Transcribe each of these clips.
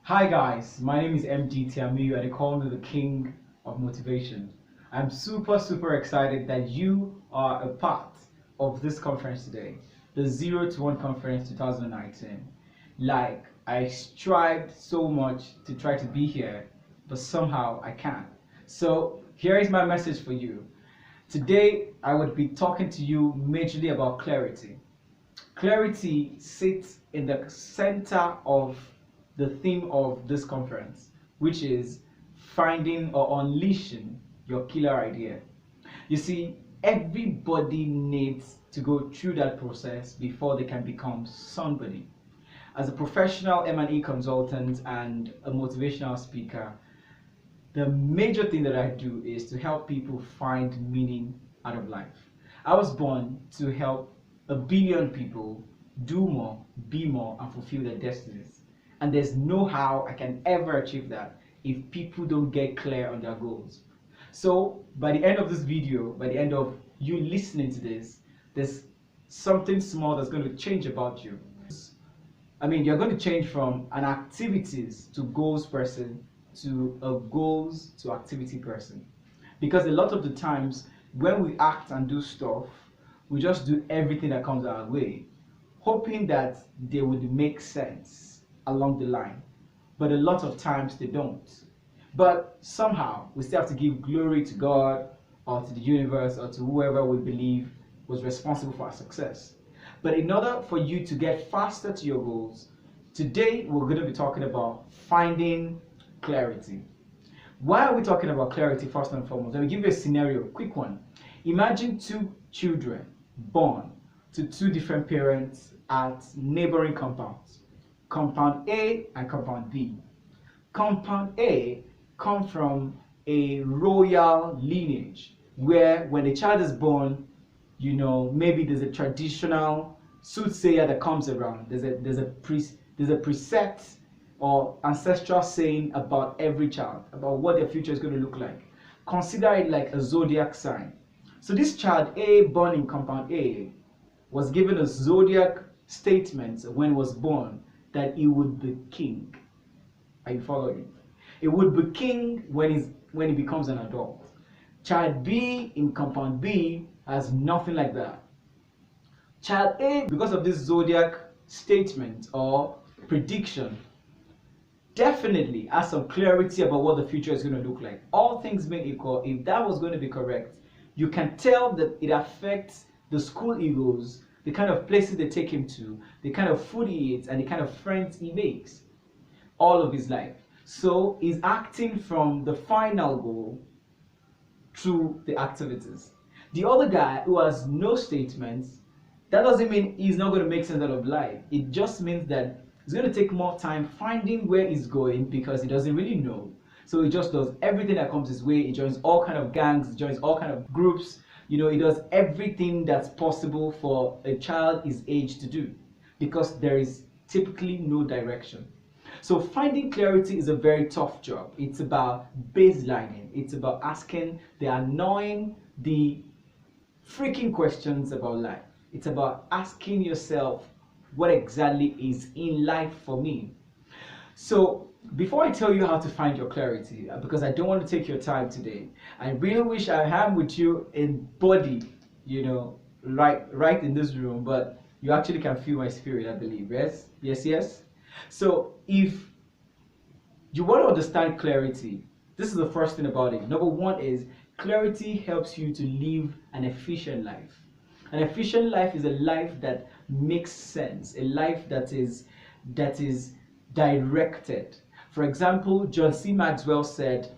Hi guys, my name is Emdee Tiamiyu and they call me the King of Motivation. I'm super excited that you are a part of this conference today, the ZeroToOne Conference 2019. Like, I strived so much to try to be here, but somehow I can't. So here is my message for you. Today I would be talking to you majorly about clarity. Clarity sits in the center of the theme of this conference, which is finding or unleashing your killer idea. You see, everybody needs to go through that process before they can become somebody. As a professional M&E consultant and a motivational speaker, the major thing that I do is to help people find meaning out of life. I was born to help a billion people do more, be more, and fulfill their destinies. And there's no how I can ever achieve that if people don't get clear on their goals. So by the end of this video, by the end of you listening to this, there's something small that's going to change about you. You're going to change from an activities to goals person to a goals to activity person. Because a lot of the times when we act and do stuff, we just do everything that comes our way, hoping that they would make sense along the line. But a lot of times they don't. But somehow we still have to give glory to God or to the universe or to whoever we believe was responsible for our success. But in order for you to get faster to your goals, today we're going to be talking about finding clarity. Why are we talking about clarity first and foremost? Let me give you a scenario, a quick one. Imagine two children born to two different parents at neighboring compounds. Compound A and compound B. Compound A come from a royal lineage where when a child is born, maybe there's a traditional soothsayer that comes around. There's a preset or ancestral saying about every child, about what their future is going to look like. Consider it like a zodiac sign. So this child A, born in compound A, was given a zodiac statement when he was born that he would be king. Are you following? He would be king when he becomes an adult. Child B in compound B has nothing like that. Child A, because of this zodiac statement or prediction, definitely has some clarity about what the future is going to look like. All things being equal, if that was going to be correct, you can tell that it affects the school he goes, the kind of places they take him to, the kind of food he eats, and the kind of friends he makes all of his life. So he's acting from the final goal through the activities. The other guy who has no statements, that doesn't mean he's not going to make sense out of life. It just means that it's going to take more time finding where he's going because he doesn't really know. So he just does everything that comes his way. He joins all kind of gangs, he joins all kind of groups. He does everything that's possible for a child his age to do because there is typically no direction. So finding clarity is a very tough job. It's about baselining. It's about asking the annoying, the freaking questions about life. It's about asking yourself, what exactly is in life for me? So before I tell you how to find your clarity, because I don't want to take your time today, I really wish I am with you in body, right in this room, but you actually can feel my spirit, I believe. Yes. So if you want to understand clarity, this is the first thing about it. Number one is clarity helps you to live an efficient life. An efficient life is a life that makes sense, a life that is directed. For example, John C. Maxwell said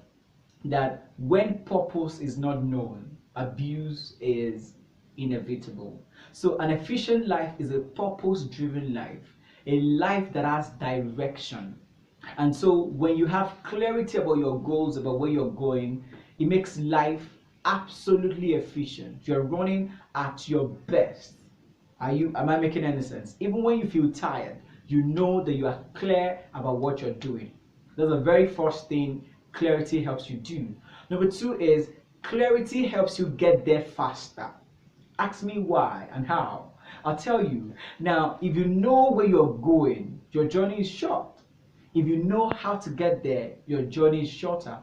that when purpose is not known, abuse is inevitable. So an efficient life is a purpose-driven life, a life that has direction. And so when you have clarity about your goals, about where you're going, it makes life absolutely efficient. You're running at your best. Am I making any sense? Even when you feel tired, you know that you are clear about what you're doing. That's the very first thing clarity helps you do. Number two is clarity helps you get there faster. Ask me why and how. I'll tell you. Now, if you know where you're going, your journey is short. If you know how to get there, your journey is shorter.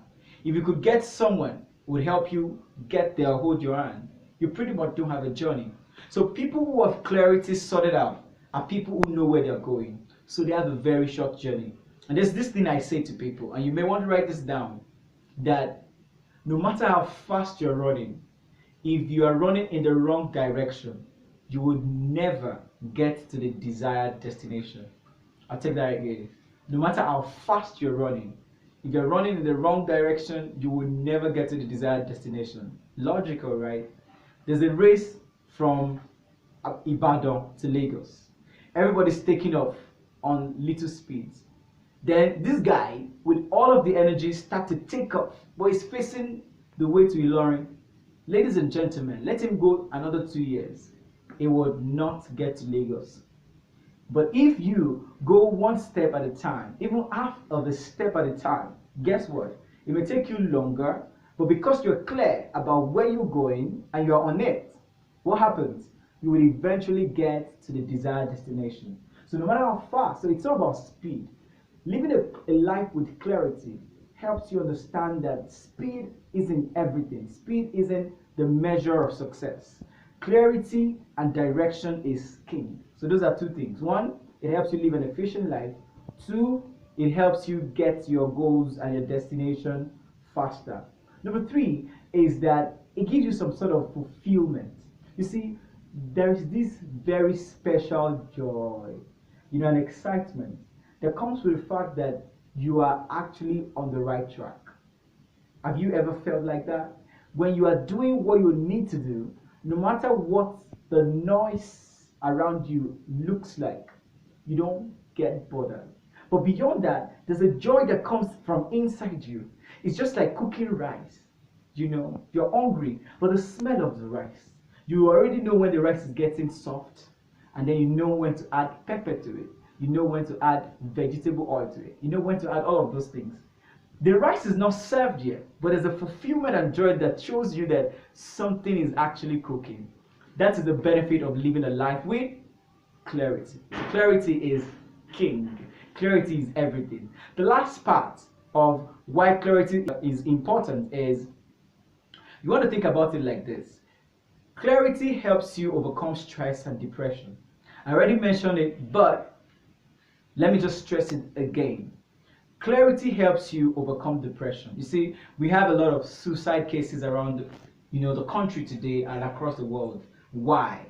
If you could get someone who would help you get there or hold your hand, you pretty much don't have a journey. So people who have clarity sorted out are people who know where they're going. So they have a very short journey. And there's this thing I say to people, and you may want to write this down, that no matter how fast you're running, if you are running in the wrong direction, you would never get to the desired destination. I'll take that again. No matter how fast you're running, if you're running in the wrong direction, you will never get to the desired destination. Logical, right? There's a race from Ibadan to Lagos. Everybody's taking off on little speeds. Then this guy, with all of the energy, start to take off, but he's facing the way to Ilorin. Ladies and gentlemen, let him go another 2 years. He would not get to Lagos. But if you go one step at a time, even half of a step at a time, guess what? It may take you longer, but because you're clear about where you're going and you're on it, what happens? You will eventually get to the desired destination. So no matter how fast, so it's all about speed. Living a life with clarity helps you understand that speed isn't everything. Speed isn't the measure of success. Clarity and direction is king. So those are two things. One, it helps you live an efficient life. Two, it helps you get your goals and your destination faster. Number three is that it gives you some sort of fulfillment. You see, there is this very special joy, an excitement that comes with the fact that you are actually on the right track. Have you ever felt like that? When you are doing what you need to do, no matter what the noise around you looks like, you don't get bothered. But beyond that, there's a joy that comes from inside you. It's just like cooking rice. You're hungry, but the smell of the rice, you already know when the rice is getting soft, and then you know when to add pepper to it. You know when to add vegetable oil to it. You know when to add all of those things. The rice is not served yet, but there's a fulfillment and joy that shows you that something is actually cooking. That is the benefit of living a life with clarity. Clarity is king. Clarity is everything. The last part of why clarity is important is you want to think about it like this. Clarity helps you overcome stress and depression. I already mentioned it, but let me just stress it again. Clarity helps you overcome depression. You see, we have a lot of suicide cases around the country today and across the world. Why?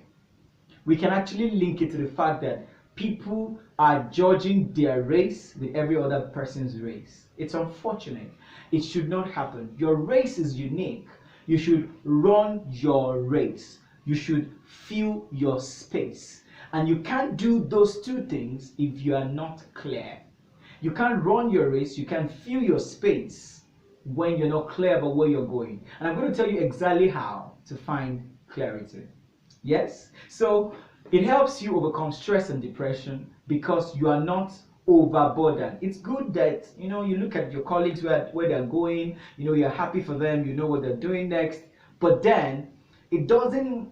We can actually link it to the fact that people are judging their race with every other person's race. It's unfortunate. It should not happen. Your race is unique. You should run your race. You should fill your space. And you can't do those two things if you are not clear. You can't run your race, you can't fill your space when you're not clear about where you're going. And I'm going to tell you exactly how to find clarity. Yes? So it helps you overcome stress and depression because you are not overburdened. It's good that you look at your colleagues where they're going, you're happy for them, you know what they're doing next, but then it doesn't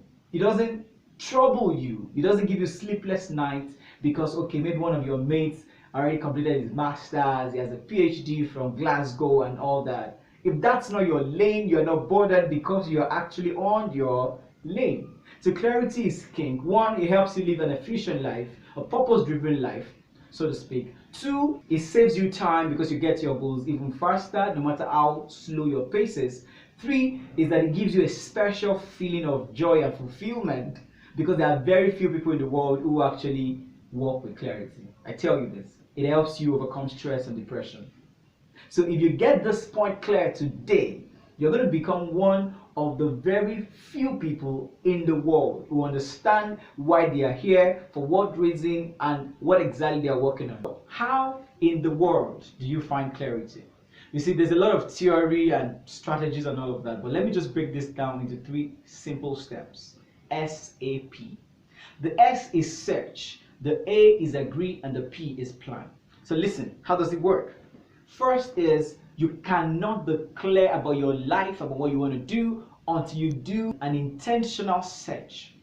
trouble you. It doesn't give you sleepless nights because maybe one of your mates already completed his master's, he has a PhD from Glasgow and all that. If that's not your lane, you're not bothered because you're actually on your lane. So clarity is king. One, it helps you live an efficient life, a purpose-driven life, so to speak. Two, it saves you time because you get your goals even faster, no matter how slow your pace is. Three is that it gives you a special feeling of joy and fulfillment because there are very few people in the world who actually walk with clarity. I tell you this, it helps you overcome stress and depression. So if you get this point clear today, you're going to become one of the very few people in the world who understand why they are here, for what reason, and what exactly they are working on. How in the world do you find clarity? You see, there's a lot of theory and strategies and all of that, but let me just break this down into 3 simple steps. SAP. The S is search, the A is agree, and the P is plan. So listen, how does it work? First is you cannot be clear about your life, about what you want to do, until you do an intentional search.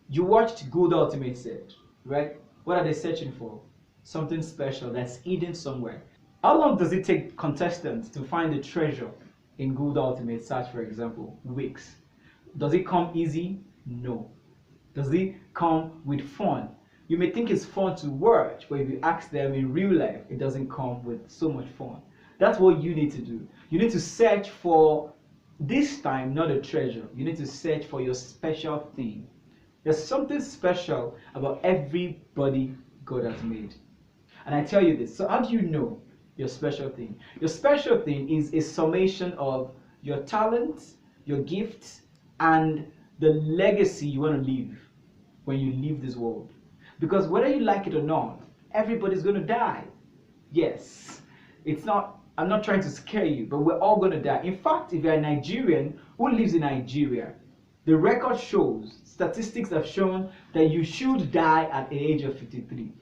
You watched Good Ultimate Search, right? What are they searching for? something special that's hidden somewhere. How long does it take contestants to find the treasure in Good Ultimate Search, for example? Weeks. Does it come easy? No. Does it come with fun? You may think it's fun to watch, but if you ask them in real life, it doesn't come with so much fun. That's what you need to do. You need to search for, this time, not a treasure. You need to search for your special thing. There's something special about everybody God has made. And I tell you this, so how do you know your special thing? Your special thing is a summation of your talents, your gifts, and the legacy you want to leave when you leave this world. Because whether you like it or not, everybody's going to die. Yes, I'm not trying to scare you, but we're all going to die. In fact, if you're a Nigerian who lives in Nigeria, the record shows, statistics have shown that you should die at the age of 53.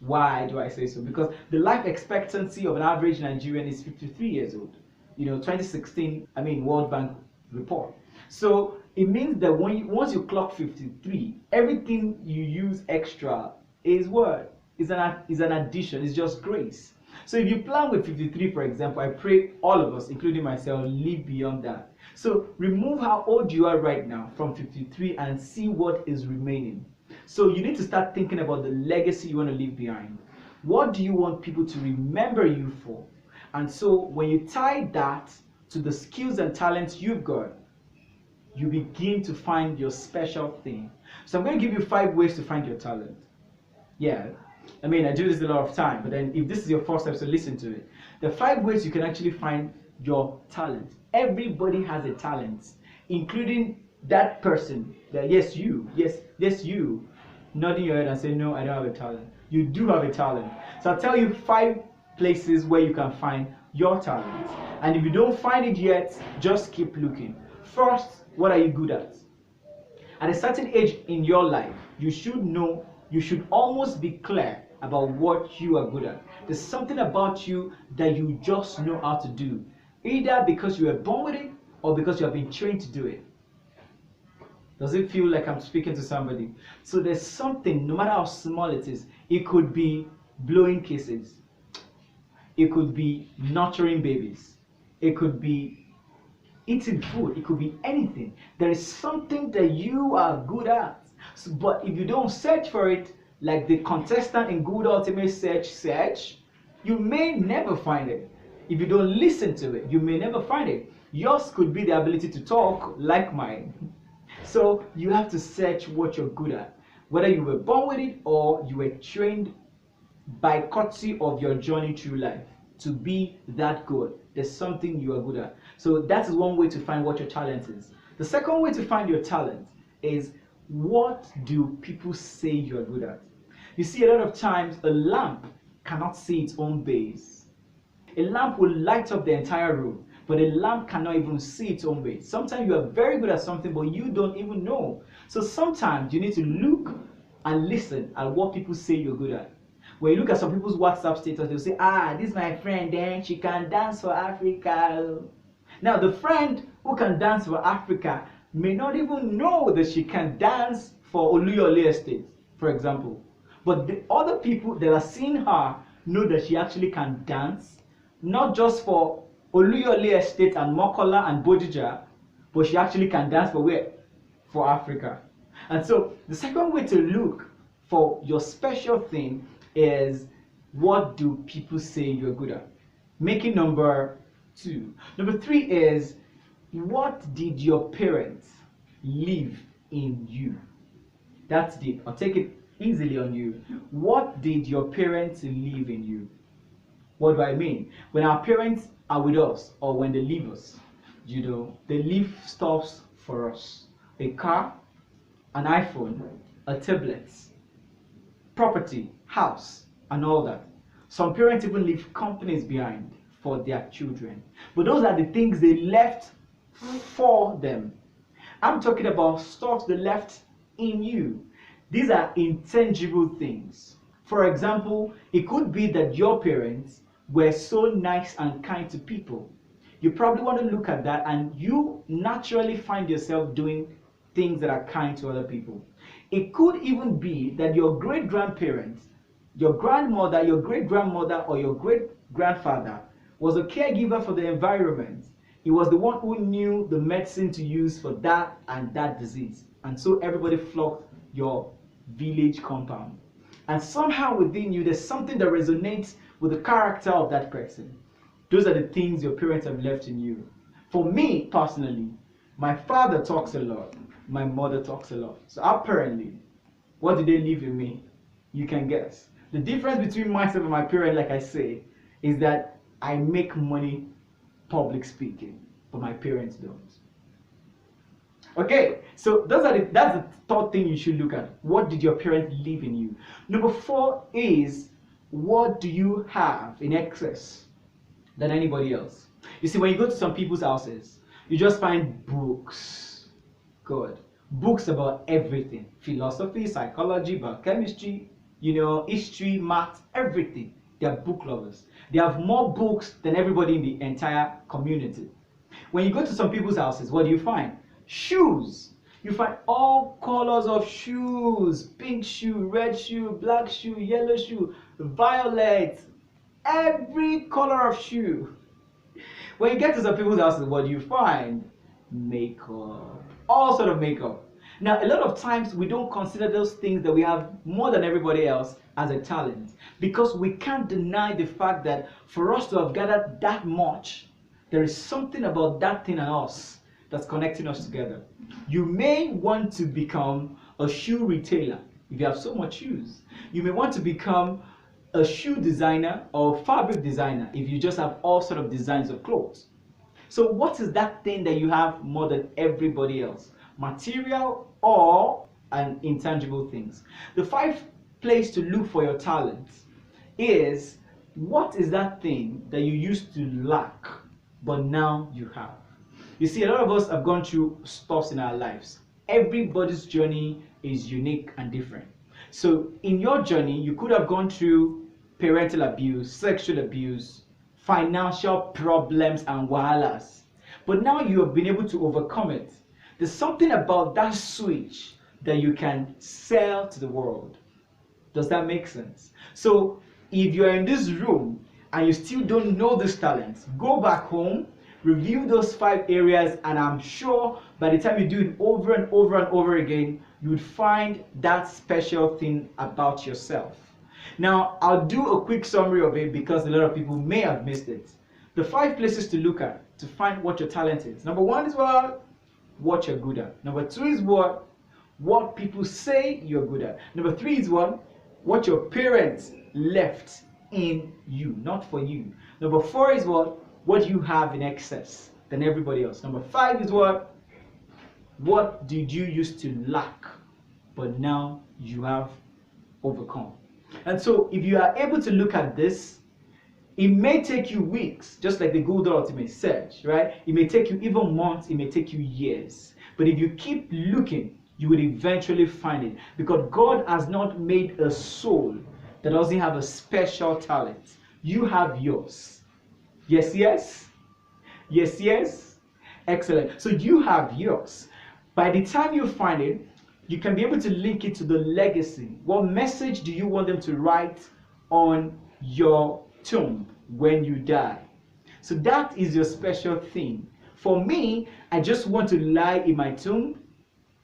Why do I say so? Because the life expectancy of an average Nigerian is 53 years old. 2016, World Bank report. So it means that once you clock 53, everything you use extra is what? Is an addition, it's just grace. So if you plan with 53, for example, I pray all of us, including myself, live beyond that. So remove how old you are right now from 53 and see what is remaining. So you need to start thinking about the legacy you want to leave behind. What do you want people to remember you for? And so when you tie that to the skills and talents you've got, you begin to find your special thing. So I'm going to give you 5 ways to find your talent. Yeah, I do this a lot of time, but then if this is your first episode, listen to it. The 5 ways you can actually find your talent. Everybody has a talent, including that person. That yes, you, nodding your head and saying, no, I don't have a talent. You do have a talent. So I'll tell you 5 places where you can find your talent. And if you don't find it yet, just keep looking. First, what are you good at? At a certain age in your life, you should almost be clear about what you are good at. There's something about you that you just know how to do, either because you were born with it or because you have been trained to do it. Does it feel like I'm speaking to somebody? So there's something, no matter how small it is, it could be blowing kisses, it could be nurturing babies, it could be eating food, it could be anything. There is something that you are good at. So, but if you don't search for it, like the contestant in Good Ultimate Search, you may never find it. If you don't listen to it, you may never find it. Yours could be the ability to talk, like mine. So you have to search what you're good at. Whether you were born with it or you were trained by courtesy of your journey through life to be that good. There's something you are good at. So that is one way to find what your talent is. The second way to find your talent is, what do people say you're good at? You see, a lot of times a lamp cannot see its own base. A lamp will light up the entire room, but a lamp cannot even see its own base. Sometimes you are very good at something, but you don't even know. So sometimes you need to look and listen at what people say you're good at. When you look at some people's WhatsApp status, they'll say, this is my friend, then she can dance for Africa. Now, the friend who can dance for Africa may not even know that she can dance for Oluyole Estate, for example. But the other people that are seeing her know that she actually can dance, not just for Oluyole Estate and Mokola and Bodija, but she actually can dance for where? For Africa. And so the second way to look for your special thing is, what do people say you're good at? Making number 2. Number 3 is, what did your parents leave in you? That's deep. I'll take it easily on you. What did your parents leave in you? What do I mean? When our parents are with us or when they leave us, they leave stuff for us. A car, an iPhone, a tablet, property, house, and all that. Some parents even leave companies behind for their children. But those are the things they left for them. I'm talking about stuff they left in you. These are intangible things. For example, it could be that your parents were so nice and kind to people. You probably want to look at that, and you naturally find yourself doing things that are kind to other people. It could even be that your great-grandparents Your grandmother, your great grandmother, or your great grandfather was a caregiver for the environment. He was the one who knew the medicine to use for that and that disease. And so everybody flocked your village compound. And somehow within you, there's something that resonates with the character of that person. Those are the things your parents have left in you. For me personally, my father talks a lot, my mother talks a lot. So apparently, what did they leave in me? You can guess. The difference between myself and my parents, like I say, is that I make money public speaking, but my parents don't. Okay, so that's the third thing you should look at. What did your parents leave in you? Number 4 is, what do you have in excess than anybody else? You see, when you go to some people's houses, you just find books. Good. Books about everything. Philosophy, psychology, biochemistry, history, math, everything. They are book lovers. They have more books than everybody in the entire community. When you go to some people's houses, what do you find? Shoes. You find all colors of shoes. Pink shoe, red shoe, black shoe, yellow shoe, violet. Every color of shoe. When you get to some people's houses, what do you find? Makeup. All sort of makeup. Now, a lot of times we don't consider those things that we have more than everybody else as a talent, because we can't deny the fact that for us to have gathered that much, there is something about that thing and us that's connecting us together. You may want to become a shoe retailer if you have so much shoes. You may want to become a shoe designer or fabric designer if you just have all sort of designs of clothes. So what is that thing that you have more than everybody else? Material or an intangible things? The 5th place to look for your talents is, what is that thing that you used to lack but now you have? You see, a lot of us have gone through stuff in our lives. Everybody's journey is unique and different. So in your journey, you could have gone through parental abuse, sexual abuse, financial problems and wahalas, but now you have been able to overcome it. There's something about that switch that you can sell to the world. Does that make sense? So if you're in this room and you still don't know these talents, go back home, review those 5 areas, and I'm sure by the time you do it over and over and over again, you would find that special thing about yourself. Now, I'll do a quick summary of it because a lot of people may have missed it. The 5 places to look at to find what your talent is. Number 1 is what you're good at. Number 2 is what people say you're good at. Number 3 is what your parents left in you, not for you. Number 4 is what you have in excess than everybody else. Number 5 is what did you used to lack, but now you have overcome. And so if you are able to look at this, it may take you weeks, just like the Google Ultimate Search, right? It may take you even months, it may take you years. But if you keep looking, you will eventually find it. Because God has not made a soul that doesn't have a special talent. You have yours. Yes, yes? Yes, yes? Excellent. So you have yours. By the time you find it, you can be able to link it to the legacy. What message do you want them to write on your tomb when you die? So that is your special thing. For me, I just want to lie in my tomb,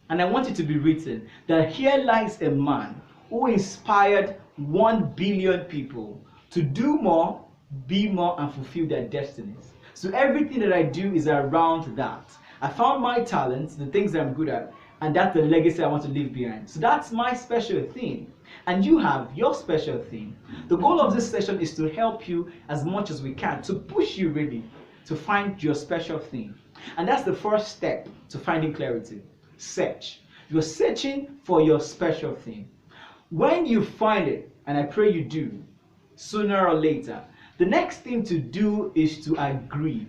and I want it to be written that here lies a man who inspired 1 billion people to do more, be more, and fulfill their destinies. So everything that I do is around that. I found my talents, the things that I'm good at, and that's the legacy I want to leave behind. So that's my special thing. And you have your special thing. The goal of this session is to help you as much as we can, to push you really to find your special thing. And that's the first step to finding clarity. Search. You're searching for your special thing. When you find it, and I pray you do, sooner or later, the next thing to do is to agree.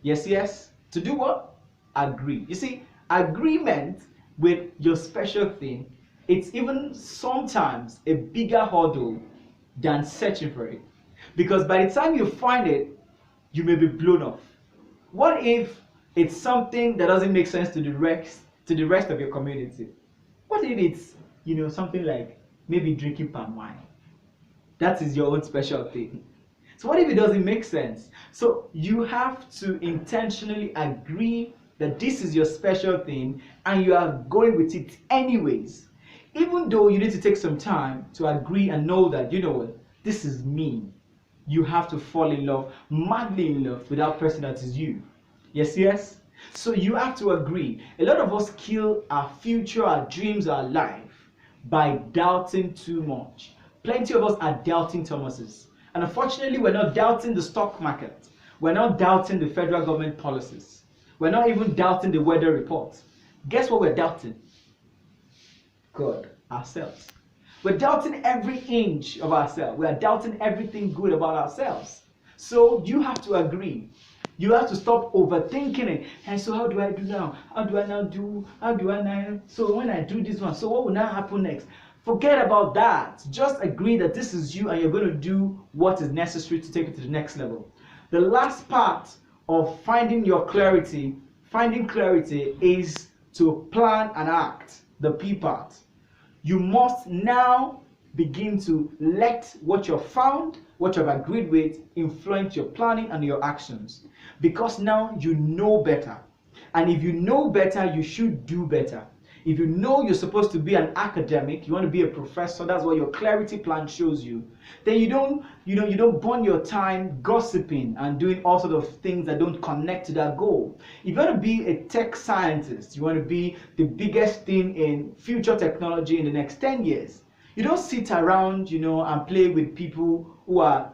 Yes, yes? To do what? Agree. You see, agreement with your special thing, it's even sometimes a bigger hurdle than searching for it. Because by the time you find it, you may be blown off. What if it's something that doesn't make sense to the rest of your community? What if it's, something like maybe drinking palm wine? That is your own special thing. So what if it doesn't make sense? So you have to intentionally agree that this is your special thing and you are going with it anyways. Even though you need to take some time to agree and know that, you know what, this is me. You have to fall in love, madly in love with that person that is you. Yes? So you have to agree. A lot of us kill our future, our dreams, our life by doubting too much. Plenty of us are doubting Thomases. And unfortunately, we're not doubting the stock market. We're not doubting the federal government policies. We're not even doubting the weather report. Guess what we're doubting? God, ourselves. We're doubting every inch of ourselves. We are doubting everything good about ourselves. So you have to agree. You have to stop overthinking it. And so how do I do now? How do I now do? How do I now? So when I do this one, so what will now happen next? Forget about that. Just agree that this is you and you're going to do what is necessary to take it to the next level. The last part of finding clarity is to plan and act, the P part. You must now begin to let what you've found, what you've agreed with, influence your planning and your actions. Because now you know better. And if you know better, you should do better. If you know you're supposed to be an academic, you want to be a professor, that's what your clarity plan shows you, then you don't burn your time gossiping and doing all sorts of things that don't connect to that goal. If you want to be a tech scientist, you want to be the biggest thing in future technology in the next 10 years, you don't sit around, and play with people who are,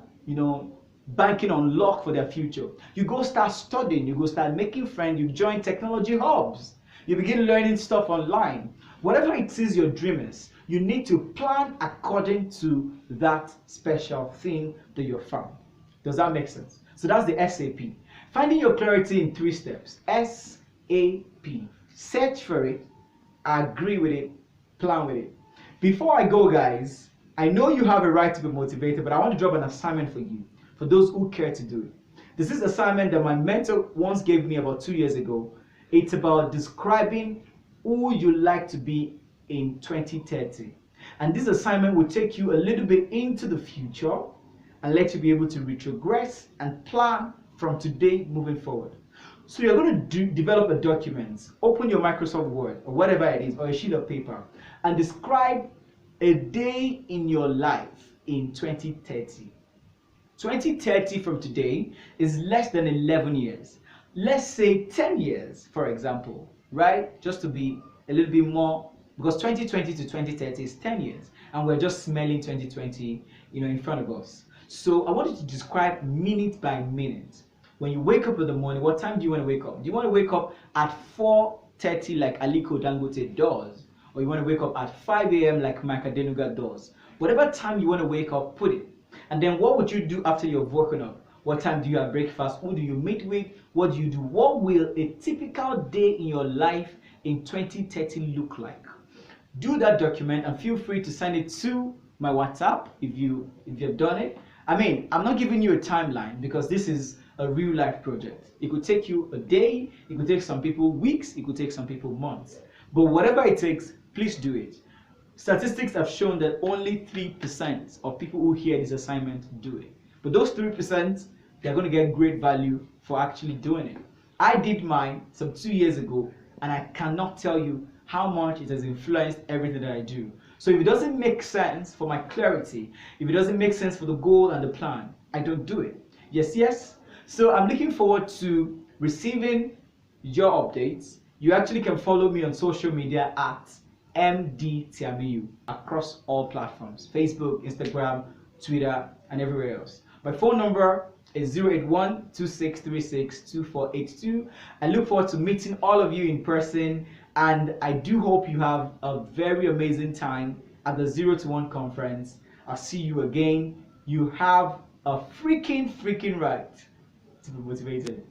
banking on luck for their future. You go start studying, you go start making friends, you join technology hubs. You begin learning stuff online. Whatever it is your dream is, you need to plan according to that special thing that you found. Does that make sense? So that's the SAP. Finding your clarity in 3 steps. SAP. Search for it, agree with it, plan with it. Before I go, guys, I know you have a right to be motivated, but I want to drop an assignment for you, for those who care to do it. This is an assignment that my mentor once gave me about 2 years ago. It's about describing who you like to be in 2030. And this assignment will take you a little bit into the future and let you be able to retrogress and plan from today moving forward. So you're going to develop a document, open your Microsoft Word or whatever it is, or a sheet of paper, and describe a day in your life in 2030. 2030 from today is less than 11 years. Let's say 10 years, for example, right? Just to be a little bit more, because 2020 to 2030 is 10 years, and we're just smelling 2020, in front of us. So I want you to describe minute by minute. When you wake up in the morning, what time do you want to wake up? Do you want to wake up at 4:30 like Aliko Dangote does? Or you want to wake up at 5 a.m. like Mike Adenuga does? Whatever time you want to wake up, put it. And then what would you do after you've woken up? What time do you have breakfast? Who do you meet with? What do you do? What will a typical day in your life in 2030 look like? Do that document and feel free to send it to my WhatsApp if you've done it. I'm not giving you a timeline because this is a real life project. It could take you a day, it could take some people weeks, it could take some people months. But whatever it takes, please do it. Statistics have shown that only 3% of people who hear this assignment do it. But those 3%, they're going to get great value for actually doing it. I did mine some 2 years ago, and I cannot tell you how much it has influenced everything that I do. So if it doesn't make sense for my clarity, if it doesn't make sense for the goal and the plan, I don't do it. Yes. So I'm looking forward to receiving your updates. You actually can follow me on social media at Emdee Tiamiyu across all platforms: Facebook, Instagram, Twitter, and everywhere else. My phone number is 081-2636-2482. I look forward to meeting all of you in person, and I do hope you have a very amazing time at the ZeroToOne Conference. I'll see you again. You have a freaking right to be motivated.